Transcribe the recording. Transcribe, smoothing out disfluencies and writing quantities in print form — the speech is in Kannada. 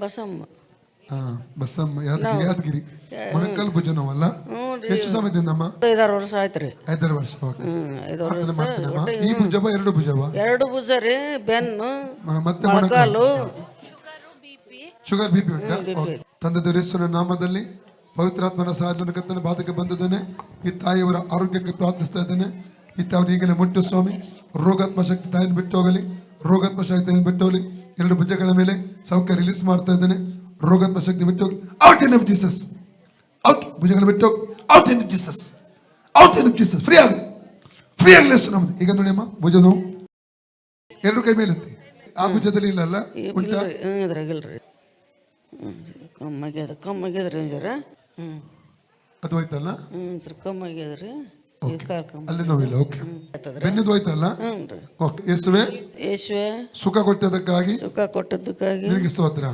ಬಸಮ್ಮ. ಬಸಮ್ಮ ಯಾದಗಿರಿ ಮೊಣಕಲ್ ಭುಜ ನೋವಲ್ಲ. ಎಷ್ಟು ಸಮಯದಿಂದಮ್ಮ? 5-6 ವರ್ಷ ಆಯ್ತ್ರಿ. 5 ವರ್ಷ. 5 ವರ್ಷ. ಈ ಭುಜವ 2 ಭುಜವ? 2 ಭುಜ ರೀ, ಬೆನ್ನು ಮತ್ತೆ ಮೊಣಕಾಲು, ಶುಗರ್ ಬಿಪಿ ಉಂಟಾ? ತಂದೆ ದೇವರೇಶ್ವರನ ನಾಮದಲ್ಲಿ ಪವಿತ್ರಾತ್ಮನ ಸಹಾಯದಿಂದ ಕರ್ತನ ಬಾಧಕ ಬಂದಿದ್ದೇನೆ. ಈ ತಾಯಿಯವರ ಆರೋಗ್ಯಕ್ಕೆ ಪ್ರಾರ್ಥಿಸ್ತಾ ಇದ್ದೇನೆ. ಈ ತಾಯಿಯನ್ನು ಈಗಲೇ ಮುಟ್ಟು ಸ್ವಾಮಿ. ರೋಗಾತ್ಮ ಶಕ್ತಿ ತಾಯಿಯನ್ನು ಬಿಟ್ಟು ಹೋಗಲಿ. ರೋಗಾತ್ಮ ಶಕ್ತಿಯನ್ನು ಬಿಟ್ಟು ಹೋಗಲಿ. 2 ಭುಜಗಳ ಮೇಲೆ ಸೌಖ್ಯ ರಿಲೀಸ್ ಮಾಡ್ತಾ ಇದ್ದೇನೆ. ರೋಗಾತ್ಮ ಶಕ್ತಿ ಬಿಟ್ಟು ಹೋಗಿ. Out in of Jesus. Out. ಭುಜಗಳು ಬಿಟ್ಟು ಹೋಗಿ. Out in of Jesus. Out in of Jesus. Free ಆಗಲಿ. ಫ್ರೀ ಆಗಲಿ ನಮ್ದು. ಈಗ ನೋಡಿ ಅಮ್ಮ, ಭುಜ ನೋವು 2 ಕೈ ಮೇಲೆ ಆ ಭುಜದಲ್ಲಿ ಇಲ್ಲಲ್ಲ? ಉಂಟಾ? ಇದ್ರಾಗಿಲ್ರಿ. ಕಮ್ಮಾಗ್ಯದ್ರಿ ಜರ. ಅದು ಹೋಯ್ತಲ್ಲ? ಕಮ್ಮಾಗ್ಯದ್ರಿ. ಅಲ್ಲಿ ನೋವಿಲ್ಲ. ಓಕೆ. ಬೆನ್ನದು ಹೋಯ್ತಲ್ಲ? ಓಕೆ. ಯೇಸುವೆ ಯೇಸುವೆ ಸುಖ ಕೊಟ್ಟದಕ್ಕಾಗಿ ನಿನಗೆ ಸ್ತೋತ್ರ.